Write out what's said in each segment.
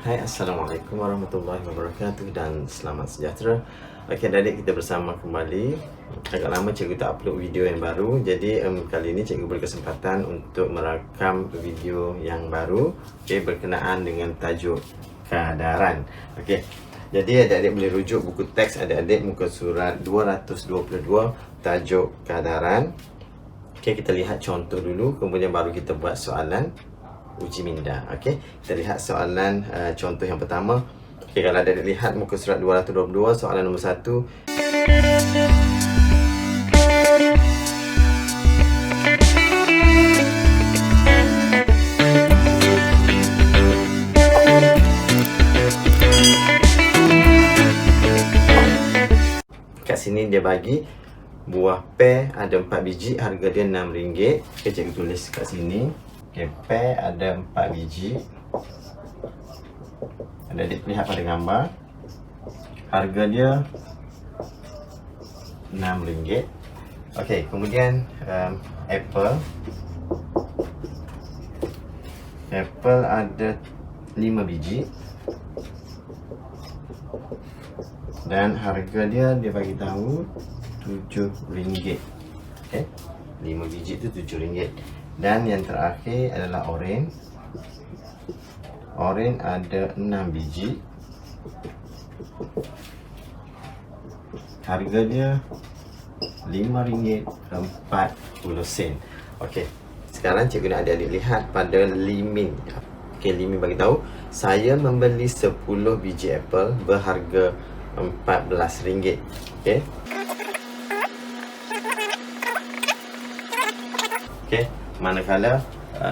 Hai, Assalamualaikum warahmatullahi wabarakatuh dan selamat sejahtera. Okey, adik kita bersama kembali. Agak lama cikgu tak upload video yang baru. Jadi kali ini cikgu berkesempatan untuk merakam video yang baru, berkenaan dengan tajuk kadaran. Okey. Jadi adik-adik boleh rujuk buku teks adik-adik muka surat 222 tajuk kadaran. Okey, kita lihat contoh dulu, kemudian baru kita buat soalan uji minda. Okey, kita lihat soalan contoh yang pertama. Okey, kalau ada lihat muka surat 222 soalan nombor 1. Kat sini dia bagi buah pear ada 4 biji, harga dia RM6. Okey, cikgu tulis kat sini. Okay, pear ada 4 biji. Adik-adik lihat pada gambar. Harga dia RM6. Okey, kemudian apple. Apple ada 5 biji. Dan harga dia bagi tahu RM7. Okey. 5 biji tu RM7. Dan yang terakhir adalah oren. Oren ada 6 biji. Harga dia RM5.40. Okey. Sekarang cikgu nak adik-adik lihat pada limin. Okey, limin bagi tahu saya membeli 10 biji apple berharga RM14. Okey. Okey. Manakala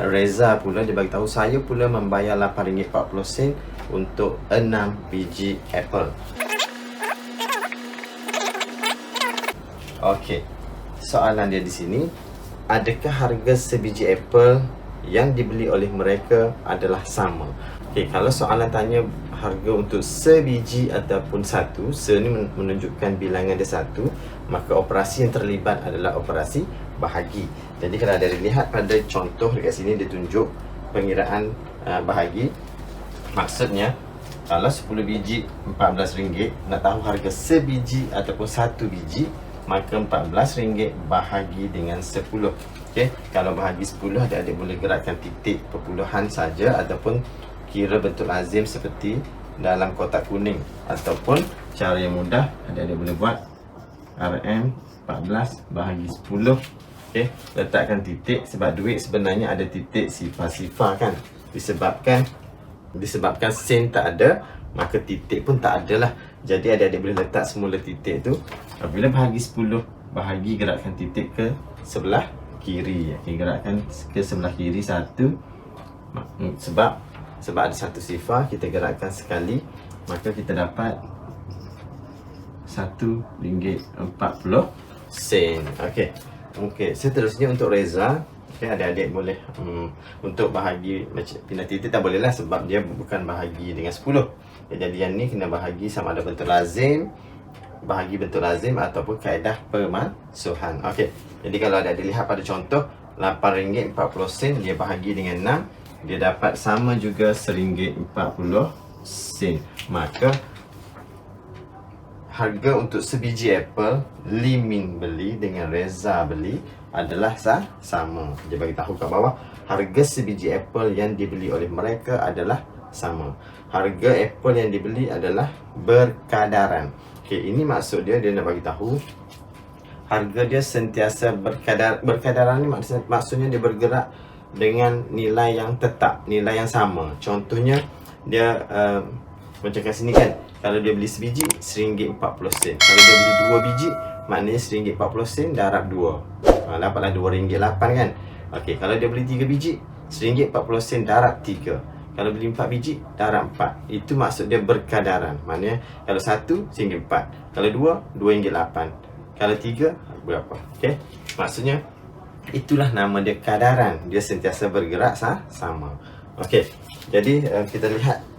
Reza pula dia bagi tahu saya pula membayar RM8.40 untuk 6 biji apple. Okey. Soalan dia di sini, adakah harga sebiji apple yang dibeli oleh mereka adalah sama? Okey, kalau soalan tanya harga untuk sebiji ataupun satu, se ni menunjukkan bilangan dia satu, maka operasi yang terlibat adalah operasi bahagi. Jadi kalau ada dilihat pada contoh dekat sini dia tunjuk pengiraan bahagi. Maksudnya kalau 10 biji RM14, nak tahu harga sebiji ataupun satu biji, maka RM14 bahagi dengan 10. Okey, kalau bahagi 10 adik-adik boleh gerakkan titik perpuluhan saja ataupun kira bentuk lazim seperti dalam kotak kuning, ataupun cara yang mudah adik-adik boleh buat RM14 bahagi 10. Okey, letakkan titik sebab duit sebenarnya ada titik sifar-sifar kan. Disebabkan sen tak ada, maka titik pun tak ada lah. Jadi adik-adik boleh letak semula titik tu. Apabila bahagi 10, bahagi gerakkan titik ke sebelah kiri. Okey, gerakkan ke sebelah kiri satu. Sebab ada satu sifar, kita gerakkan sekali, maka kita dapat RM1.40. Okey. Okey, seterusnya untuk Reza. Okey, adik-adik boleh untuk bahagi macam pindah titik tak boleh lah sebab dia bukan bahagi dengan 10. Jadi yang ni kena bahagi sama ada bentuk lazim, bahagi bentuk lazim ataupun kaedah pemansuhan. Okey. Jadi kalau adik-adik lihat pada contoh RM8.40 dia bahagi dengan 6, dia dapat sama juga RM1.40. Maka harga untuk sebiji apple Limin beli dengan Reza beli adalah sama. Dia bagi tahu kat bawah harga sebiji apple yang dibeli oleh mereka adalah sama. Harga apple yang dibeli adalah berkadaran. Okey, ini maksud dia nak bagi tahu harga dia sentiasa berkadaran ni maksudnya dia bergerak dengan nilai yang tetap, nilai yang sama. Contohnya dia macam kat sini kan, kalau dia beli sebiji RM1.40. Kalau dia beli 2 biji, maknanya RM1.40 darab 2. Dapatlah RM2.8 kan. Okey, kalau dia beli 3 biji, RM1.40 darab 3. Kalau beli 4 biji, darab 4. Itu maksud dia berkadaran. Maknanya kalau 1 RM1.4, kalau 2 RM2.8, kalau 3 berapa? Okey. Maksudnya itulah nama dia kadaran. Dia sentiasa bergerak sama. Okey. Jadi kita lihat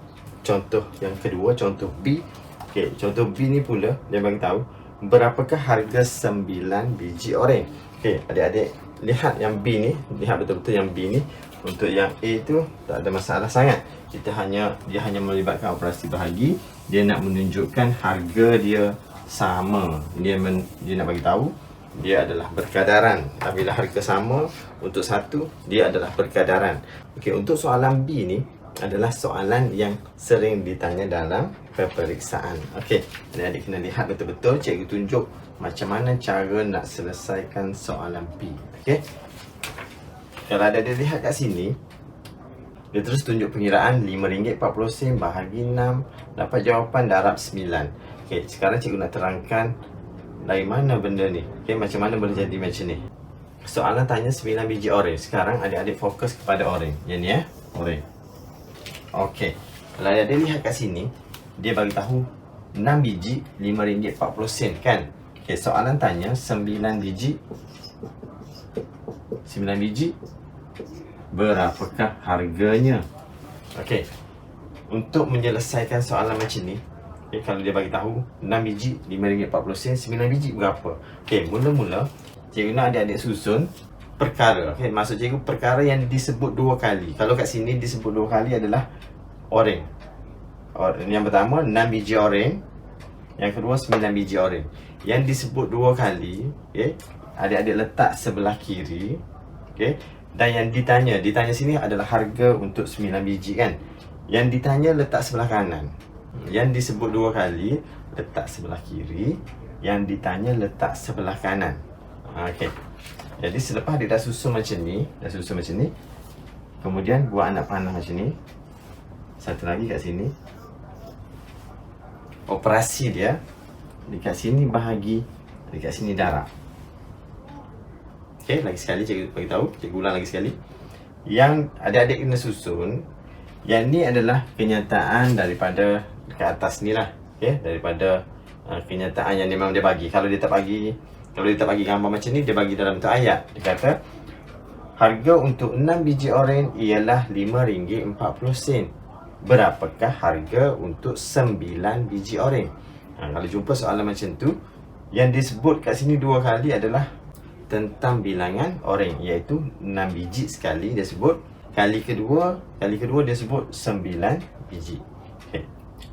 contoh yang kedua, contoh B. Okey, contoh B ni pula dia bagi tahu berapakah harga 9 biji oren. Okey, adik-adik lihat yang B ni, lihat betul-betul yang B ni. Untuk yang A tu tak ada masalah sangat. Dia hanya melibatkan operasi bahagi. Dia nak menunjukkan harga dia sama. Dia nak bagi tahu dia adalah berkadaran. Apabila harga sama untuk satu, dia adalah berkadaran. Okey, untuk soalan B ni adalah soalan yang sering ditanya dalam peperiksaan. Okey, adik-adik kena lihat betul-betul. Cikgu tunjuk macam mana cara nak selesaikan soalan B. Okey. Kalau ada dia lihat kat sini, dia terus tunjuk pengiraan RM5.40 bahagi 6, dapat jawapan darab 9. Okey, sekarang cikgu nak terangkan dari mana benda ni. Okey, macam mana boleh jadi macam ni. Soalan tanya 9 biji oren. Sekarang adik-adik fokus kepada oren. Yang ni oren. Okey, kalau ada dia lihat kat sini, dia bagi tahu 6 biji RM5.40 kan. Okey, soalan tanya 9 biji berapakah harganya? Okey, untuk menyelesaikan soalan macam ni, okay, kalau dia bagi tahu 6 biji RM5.40, 9 biji berapa? Okey, mula-mula cikgu nak adik-adik susun perkara. Okey, maksud cikgu perkara yang disebut dua kali. Kalau kat sini disebut dua kali adalah oren. Yang pertama 6 biji oren, yang kedua 9 biji oren. Yang disebut dua kali, okey, adik-adik letak sebelah kiri. Okey, dan yang ditanya sini adalah harga untuk 9 biji kan. Yang ditanya letak sebelah kanan. Yang disebut dua kali letak sebelah kiri, yang ditanya letak sebelah kanan. Okey. Jadi selepas dia dah susun macam ni, kemudian buat anak panah macam ni. Satu lagi kat sini. Operasi dia dekat sini bahagi, dekat sini darab. Okey, lagi sekali cikgu bagi tahu, cikgu ulang lagi sekali. Yang adik-adik kena susun, yang ni adalah kenyataan daripada dekat atas ni lah. Okey, daripada kenyataan yang memang dia bagi. Kalau dia tak bagi gambar macam ni, dia bagi dalam bentuk ayat. Dia kata harga untuk 6 biji oren ialah RM5.40. Berapakah harga untuk 9 biji oren? Kalau jumpa soalan macam tu, yang disebut kat sini dua kali adalah tentang bilangan oren, iaitu 6 biji sekali dia sebut. Kali kedua dia sebut 9 biji. Okay.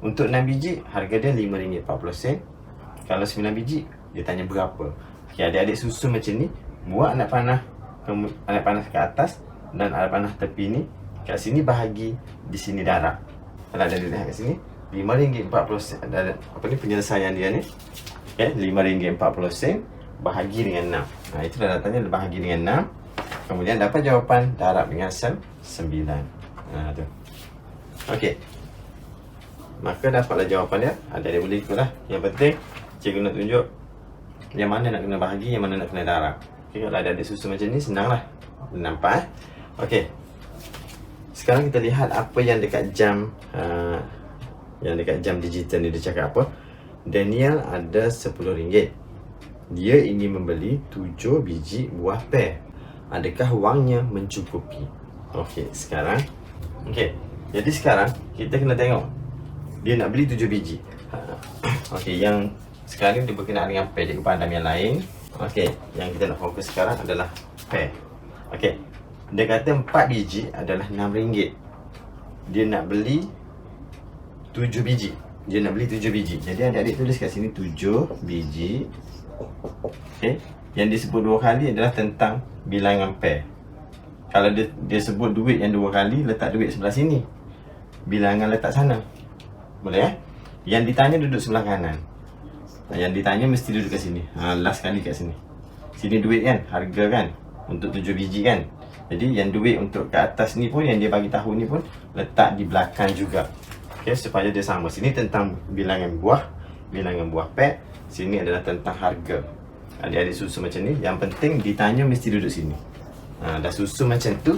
Untuk 6 biji harga dia RM5.40. Kalau 9 biji dia tanya berapa. Okay, adik-adik susun macam ni. Buat anak panah ke atas dan anak panah tepi ni. Kat sini bahagi, di sini darab. Kalau ada lihat kat sini RM5.40. Ada apa ni penyelesaian dia ni. Okay, RM5.40 bahagi dengan 6. Itu dah datanya bahagi dengan 6. Kemudian dapat jawapan darab dengan 9. Tu. Okey. Maka dapatlah jawapan dia. Ada boleh ikutlah. Yang penting cikgu nak tunjuk yang mana nak kena bahagi, yang mana nak kena darab. Okey, kalau ada susun macam ni senanglah. Nampak Okey. Sekarang kita lihat apa yang dekat jam digital ni dia cakap apa. Daniel ada RM10. Dia ingin membeli 7 biji buah pir. Adakah wangnya mencukupi? Okey, sekarang. Okey, jadi sekarang kita kena tengok. Dia nak beli 7 biji. Okey, yang sekarang ni dia berkenaan dengan pir. Cikgu padam yang lain. Okey, yang kita nak fokus sekarang adalah pir. Okey, dia kata 4 biji adalah RM6. Dia nak beli 7 biji. Jadi adik-adik tulis kat sini 7 biji. Okey, yang disebut dua kali adalah tentang bilangan pir. Kalau dia sebut duit yang dua kali, letak duit sebelah sini. Bilangan letak sana. Boleh Yang ditanya duduk sebelah kanan. Yang ditanya mesti duduk kat sini. Last kali kat sini. Sini duit kan, harga kan, untuk 7 biji kan. Jadi yang duit untuk ke atas ni pun, yang dia bagi tahu ni pun letak di belakang juga. Okey, supaya dia sama. Sini tentang bilangan buah pir. Sini adalah tentang harga. Adik-adik susun macam ni. Yang penting ditanya mesti duduk sini. Dah susun macam tu,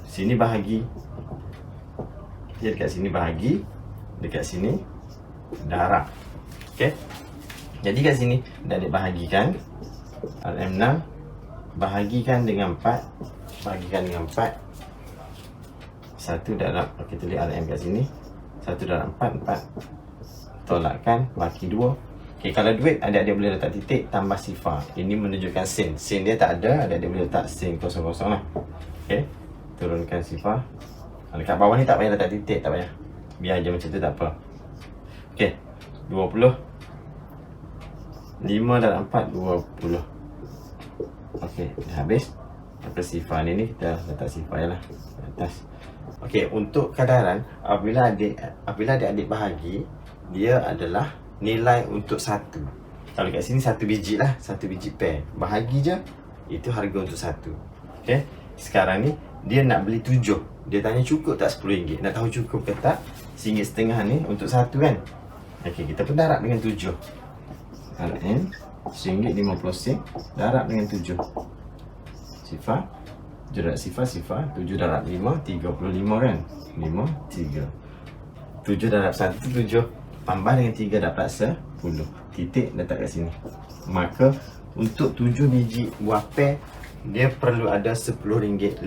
sini bahagi. Dekat sini bahagi, dekat sini darab. Okey. Jadi kat sini dah dibahagikan. RM6 bahagikan dengan 4. Satu darab, kita lihat RM kat sini. 1 darab 4. Tolakkan, bagi 2. Okay, kalau duit adik-adik boleh letak titik tambah sifar. Ini menunjukkan sen. Sen dia tak ada, adik-adik boleh letak sen kosong-kosong lah. Okay. turunkan sifar. Dekat bawah ni tak payah letak titik, tak payah. Biar je macam tu, tak apa. Okey, 20. 5 darab 4, 20. Okey, dah habis. Apa sifar ni kita letak sifar je lah atas. Okey, untuk kadaran apabila adik-adik bahagi, dia adalah nilai untuk satu. Kalau kat sini satu biji lah, satu biji pair. Bahagi je, itu harga untuk satu. Okey, sekarang ni dia nak beli 7. Dia tanya cukup tak RM10. Nak tahu cukup ke tak? RM1.50 ni untuk satu kan? Okey, kita pun darab dengan 7. Rn RM1.50 darab dengan 7. Sifar 7 darab sifar 7 darab 5 35 kan? 5 3. 7 darab 1 7. Tambah dengan 3 dapat 10. Titik letak kat sini. Maka untuk 7 biji buah pair, dia perlu ada RM10.50.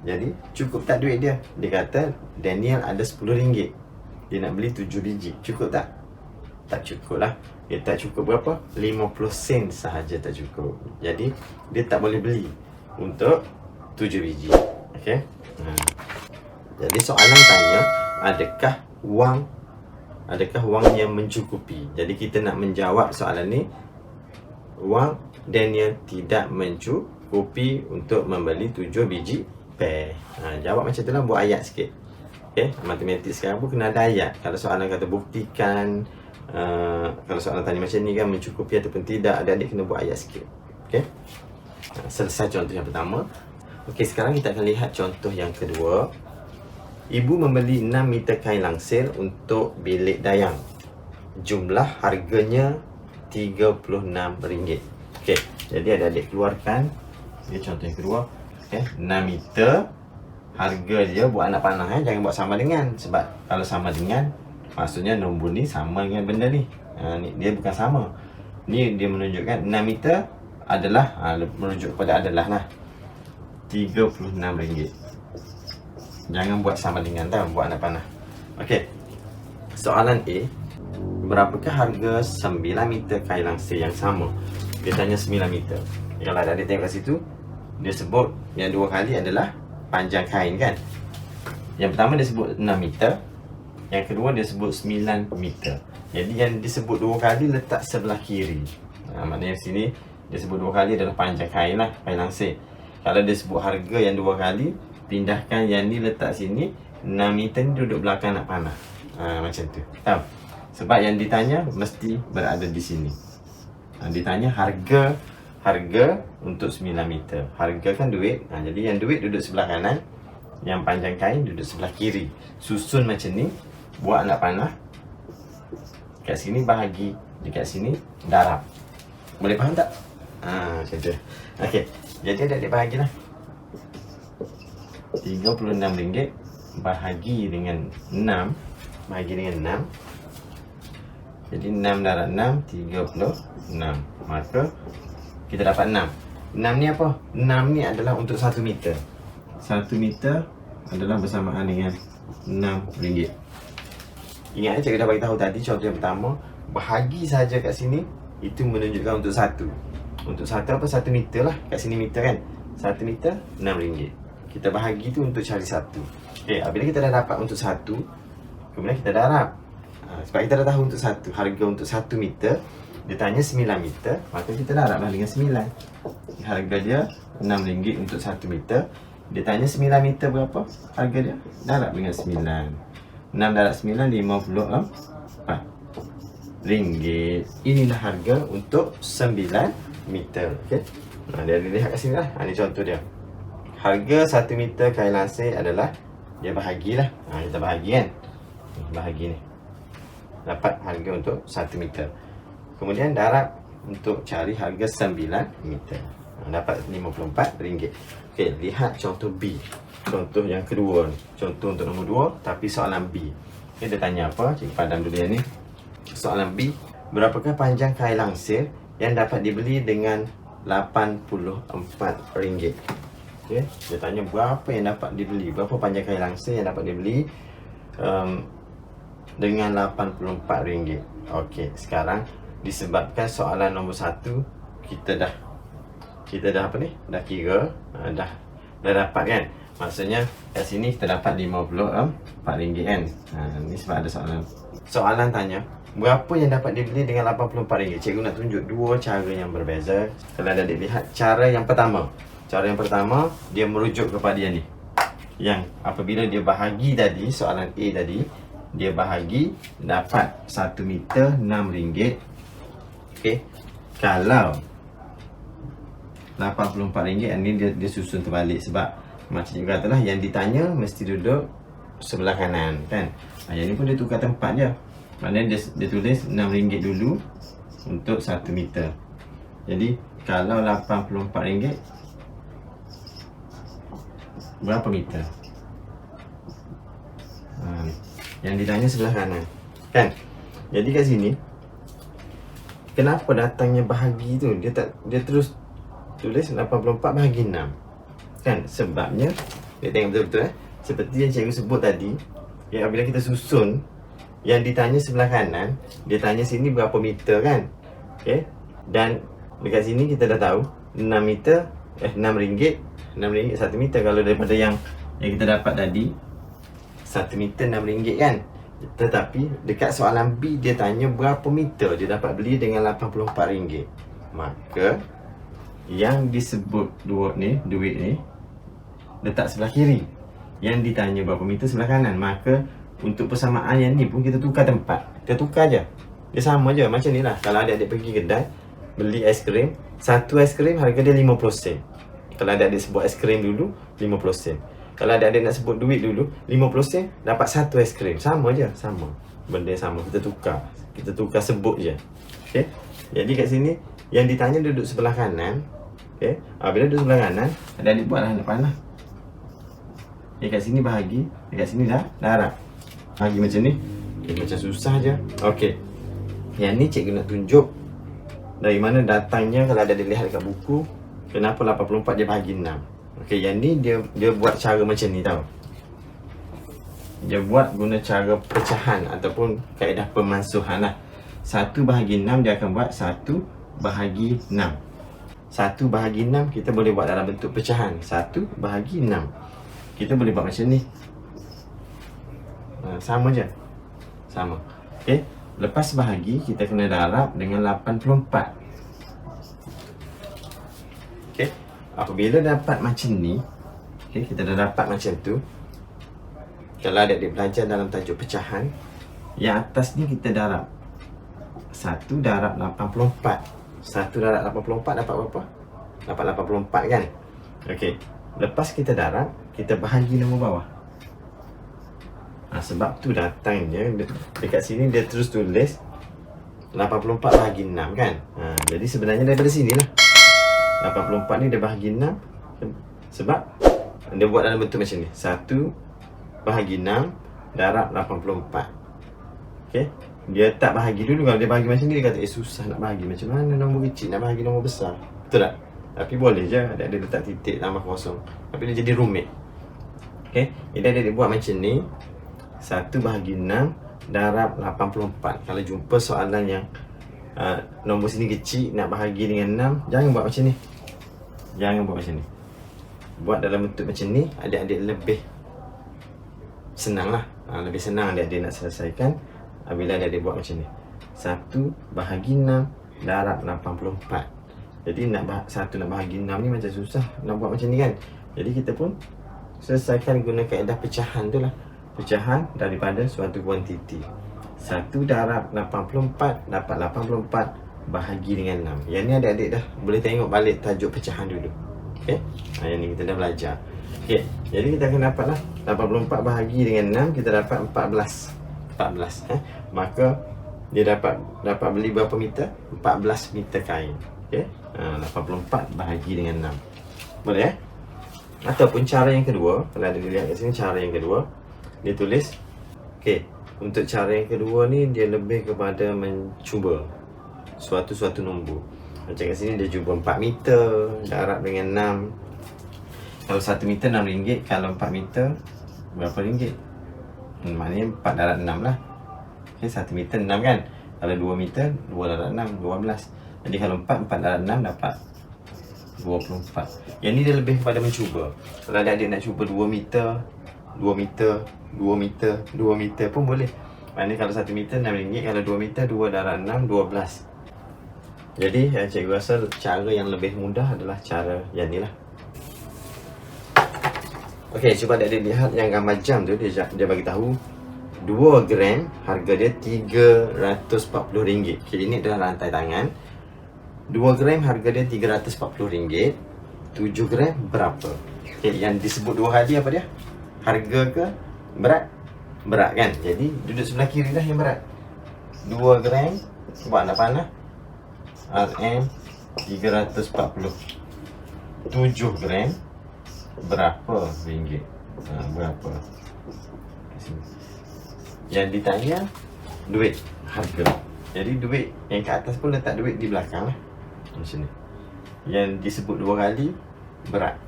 Jadi cukup tak duit dia? Dia kata Daniel ada RM10. Dia nak beli 7 biji. Cukup tak? Tak cukup lah. Dia tak cukup berapa? 50 sen sahaja tak cukup. Jadi dia tak boleh beli untuk 7 biji. Okey. Jadi soalan tanya, adakah wang yang mencukupi? Jadi kita nak menjawab soalan ni, wang Daniel tidak mencukupi untuk membeli 7 biji pair. Jawab macam tu lah, buat ayat sikit. Okay, matematik sekarang pun kena ada ayat. Kalau soalan kata buktikan, kalau soalan tanya macam ni kan, mencukupi ataupun tidak, adik-adik kena buat ayat sikit. Okay, selesai contoh yang pertama. Okay, sekarang kita akan lihat contoh yang kedua. Ibu membeli 6 meter kain langsir untuk bilik dayang. Jumlah harganya RM36. Okay, jadi adik-adik keluarkan. Ini contoh yang kedua. Okay, 6 meter. Harga dia buat anak panah, jangan buat sama dengan. Sebab kalau sama dengan, maksudnya nombor ni sama dengan benda ni. Ni dia bukan sama. Ni dia menunjukkan 6 meter adalah, merujuk kepada adalah lah, RM36. Jangan buat sama dengan, tau, buat anak panah. Okey, soalan A. Berapakah harga 9 meter kain langsir yang sama? Dia tanya 9 meter. Kalau ada tengok kat situ, dia sebut yang dua kali adalah panjang kain kan. Yang pertama dia sebut 6 meter. Yang kedua dia sebut 9 meter. Jadi yang disebut dua kali letak sebelah kiri. Maknanya sini dia sebut dua kali adalah panjang kain lah, kain langsir. Kalau dia sebut harga yang dua kali, pindahkan yang ni letak sini. 6 meter ni duduk belakang anak panah. Macam tu. Tahu? Sebab yang ditanya mesti berada di sini. Ditanya harga untuk 9 meter. Harga kan duit. Jadi yang duit duduk sebelah kanan, yang panjang kain duduk sebelah kiri. Susun macam ni. Buat anak panah. Kat sini bahagi, dekat sini darab. Boleh faham tak? Macam tu. Okey, jadi adik-adik bahagilah. RM36 bahagi dengan 6. Bahagi dengan 6. Jadi 6 darab 6, 36. Maka kita dapat 6. 6 ni apa? 6 ni adalah untuk 1 meter. 1 meter adalah bersamaan dengan RM6. Ingat cikgu dah bagi tahu tadi contoh yang pertama, bahagi saja kat sini itu menunjukkan untuk 1. Untuk 1 apa? 1 meter lah. Kat sini meter kan. 1 meter RM6. Kita bahagi tu untuk cari 1. Okey, apabila kita dah dapat untuk 1, kemudian kita darab. Sebab kita dah tahu untuk 1, harga untuk 1 meter. Dia tanya 9 meter, maka kita darablah dengan 9. Harga dia RM6 untuk 1 meter. Dia tanya 9 meter berapa? Harga dia darab dengan 9. 6 darab 9, RM54. Inilah harga untuk 9 meter. Okey. Dia lihat kat sini lah. Ini contoh dia. Harga 1 meter kain langsir adalah, dia bahagilah. Kita bahagi kan. Bahagi ni. Dapat harga untuk 1 meter. Kemudian darab untuk cari harga 9 meter. Dapat RM54. Okey, lihat contoh B. Contoh yang kedua ni. Contoh untuk nombor 2, tapi soalan B. Okay, dia tanya apa? Cikgu padam dulu yang ni. Soalan B. Berapakah panjang kain langsir yang dapat dibeli dengan RM84? Okay, dia tanya berapa yang dapat dibeli. Berapa panjang kain langsir yang dapat dibeli dengan RM84. Okey, sekarang disebabkan soalan nombor 1 kita dah apa ni? Dah kira, dah dapat kan. Maksudnya kat sini kita dapat RM54 kan. Ni sebab ada soalan. Soalan tanya, berapa yang dapat dibeli dengan RM84? Cikgu nak tunjuk dua cara yang berbeza. Kalau adik lihat cara yang pertama. Cara yang pertama, dia merujuk kepada yang ni. Yang apabila dia bahagi tadi, soalan A tadi, dia bahagi dapat 1 meter RM6. Okey. Kalau RM84 ni dia susun terbalik sebab macam cikgu katalah yang ditanya mesti duduk sebelah kanan kan. Yang ni pun dia tukar tempat je. Maknanya dia tulis RM6 dulu untuk 1 meter. Jadi kalau RM84 berapa meter? Yang ditanya sebelah kanan kan. Jadi kat sini kenapa datangnya bahagi tu dia terus tulis 84 bahagi 6 kan. Sebabnya dia tengok betul-betul seperti yang cikgu sebut tadi, yang apabila kita susun yang ditanya sebelah kanan, dia tanya sini berapa meter kan. Okey. Dan dekat sini kita dah tahu 6 meter RM6 1 meter. Kalau daripada yang kita dapat tadi 1 meter RM6 kan. Tetapi dekat soalan B dia tanya berapa meter dia dapat beli dengan RM84. Maka yang disebut duit ni letak sebelah kiri. Yang ditanya berapa meter sebelah kanan. Maka untuk persamaan yang ni pun kita tukar tempat. Kita tukar je. Dia sama je macam ni lah. Kalau adik-adik pergi kedai beli aiskrim, satu aiskrim harga dia 50 sen. Kalau adik-adik sebut aiskrim dulu 50 sen. Kalau adik-adik nak sebut duit dulu 50 sen dapat satu aiskrim. Sama je, sama. Benda yang sama, kita tukar. Kita tukar sebut je. Okey. Jadi kat sini yang ditanya duduk sebelah kanan. Okey. Bila duduk sebelah kanan, adik-adik buatlah depan lah. Kat sini bahagi, dekat sini dah darab. Bahagi macam ni. Macam susah je. Okey. Yang ni cikgu nak tunjuk dari mana datangnya. Kalau ada dilihat dekat buku, kenapa 84 dia bahagi 6. Okey, yang ni dia buat cara macam ni tau. Dia buat guna cara pecahan ataupun kaedah pemansuhan lah. 1 bahagi 6 dia akan buat 1 bahagi 6. 1 bahagi 6 kita boleh buat dalam bentuk pecahan. 1 bahagi 6 kita boleh buat macam ni. Sama je. Sama. Okey. Lepas bahagi kita kena darab dengan 84. Okey. Apabila dapat macam ni, okey, kita dah dapat macam tu. Kalau adik-adik belajar dalam tajuk pecahan, yang atas ni kita darab. 1 darab 84. 1 darab 84 dapat berapa? Dapat 84 kan? Okey. Lepas kita darab, kita bahagi nombor bawah. Sebab tu datangnya dekat sini dia terus tulis 84 bahagi 6 kan. Jadi sebenarnya daripada sini lah 84 ni dia bahagi 6. Sebab dia buat dalam bentuk macam ni, 1 bahagi 6 darab 84. Okay. Dia tak bahagi dulu. Kalau dia bahagi macam ni dia kata susah nak bahagi. Macam mana nombor kecil nak bahagi nombor besar. Betul tak? Tapi boleh je ada letak titik tambah kosong. Tapi dia jadi rumit. Okay. Jadi dia buat macam ni, 1 bahagi 6 darab 84. Kalau jumpa soalan yang nombor sini kecil nak bahagi dengan 6, jangan buat macam ni. Jangan buat macam ni. Buat dalam bentuk macam ni, adik-adik lebih senang lah. Lebih senang adik-adik nak selesaikan bila adik-adik buat macam ni. 1 bahagi 6 darab 84. Jadi 1 nak bahagi 6 ni macam susah nak buat macam ni kan. Jadi kita pun selesaikan guna kaedah pecahan tu lah. Pecahan daripada suatu kuantiti. 1 darab 84 dapat 84 bahagi dengan 6. Yang ni adik-adik dah boleh tengok balik tajuk pecahan dulu. Okay. Yang ni kita dah belajar. Okay. Jadi kita akan dapat lah 84 bahagi dengan 6, kita dapat 14. Maka dia dapat beli berapa meter? 14 meter kain. Okay. 84 bahagi dengan 6. Boleh Ataupun cara yang kedua, kalau ada dilihat kat sini cara yang kedua, dia tulis, okey, untuk cara yang kedua ni dia lebih kepada mencuba suatu nombor. Macam kat sini dia cuba 4 meter darab dengan 6. Kalau 1 meter RM6, kalau 4 meter berapa ringgit? Maknanya 4 darab 6 lah. Okey, 1 meter 6 kan. Kalau 2 meter 2 darab 6 12. Jadi kalau 4 darab 6 dapat 24. Yang ni dia lebih kepada mencuba. Kalau adik-adik nak cuba 2 meter, 2 meter, 2 meter, 2 meter pun boleh. Maknanya kalau 1 meter RM6, kalau 2 meter 2 darab 6, 12. Jadi cikgu rasa cara yang lebih mudah adalah cara yang ni lah. Okey, cuba adik-adik lihat yang gambar jam tu, dia bagi tahu 2 gram harga dia RM340. Okay, ini adalah rantai tangan. 2 gram harga dia RM340. 7 gram berapa? Okay, yang disebut 2 kali apa dia? Harga ke berat? Berat kan? Jadi duduk sebelah kiri dah yang berat. 2 gram buat nak panah RM340. 7 gram berapa ringgit? Berapa? Yang ditanya duit, harga. Jadi duit yang kat atas pun letak duit di belakang lah, macam ni. Yang disebut 2 kali berat.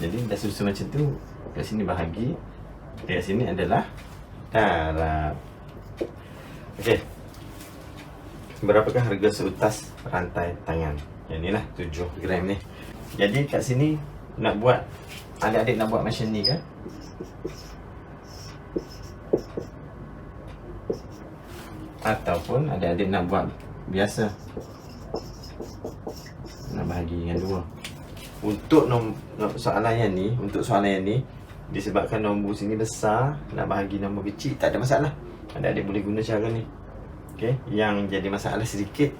Jadi dah susun macam tu. Kat sini bahagi, kat sini adalah darab. Okey, berapakah harga seutas rantai tangan? Yang ni lah 7 gram ni. Jadi kat sini nak buat, adik-adik nak buat macam ni kan? Ataupun adik-adik nak buat biasa, nak bahagi dengan 2. Untuk soalan yang ni, disebabkan nombor sini besar, nak bahagi nombor kecil tak ada masalah. Adik-adik boleh guna cara ni. Okey, yang jadi masalah sedikit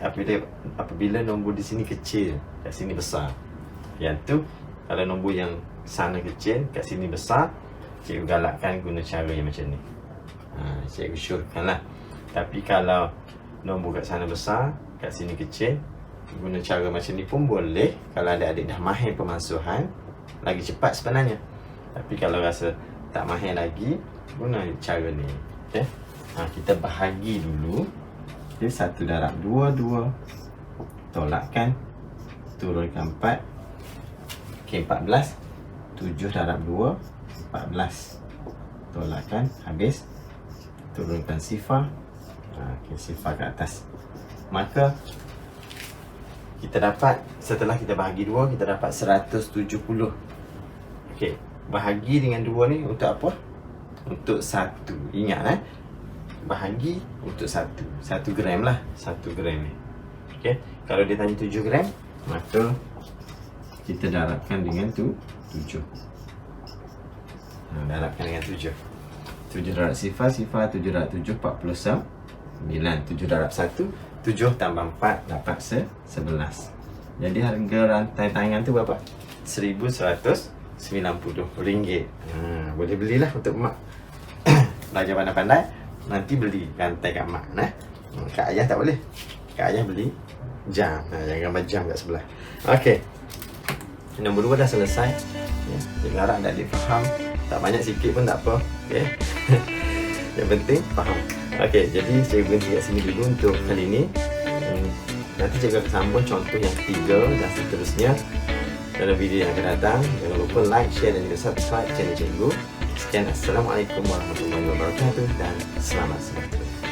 apabila nombor di sini kecil, kat sini besar. Yang tu kalau nombor yang sana kecil, kat sini besar, cikgu galakkan guna cara yang macam ni. Cikgu syorkan lah. Tapi kalau nombor kat sana besar, kat sini kecil, guna cara macam ni pun boleh. Kalau adik-adik dah mahir pemansuhan, lagi cepat sebenarnya. Tapi kalau rasa tak mahir lagi, guna cara ni. Okay? Kita bahagi dulu. Okay, 1 darab 2, 2. Tolakkan, turunkan 4. Okay, 14. 7 darab 2, 14. Tolakkan, habis. Turunkan sifar. Okay, sifar ke atas. Maka kita dapat, setelah kita bahagi 2, kita dapat 170. Okey, bahagi dengan 2 ni untuk apa? Untuk 1. Ingat bahagi untuk 1 gram lah, 1 gram ni. Okey, kalau dia tanya 7 gram, maka kita darabkan dengan 7. Darabkan dengan 7. 7 darab sifar, 7 darab 7, 49. 7 darab 1, 7 tambah 4 dapat 11. Jadi harga rantai tangan tu berapa? RM1,190. Boleh belilah untuk mak. Belajar pandai-pandai, nanti beli rantai kat mak. Kat ayah tak boleh. Kat ayah beli jam. Jangan gambar jam kat sebelah. Okey, nombor 2 dah selesai. Jadi harap adik faham. Tak banyak sikit pun tak apa. Okay. Yang penting faham. Okey, jadi cikgu berhenti kat sini dulu untuk kali ini. Nanti cikgu akan sambung contoh yang ketiga dan seterusnya dalam video yang akan datang. Jangan lupa like, share dan juga subscribe channel cikgu. Sekian, Assalamualaikum warahmatullahi wabarakatuh dan selamat sejahtera.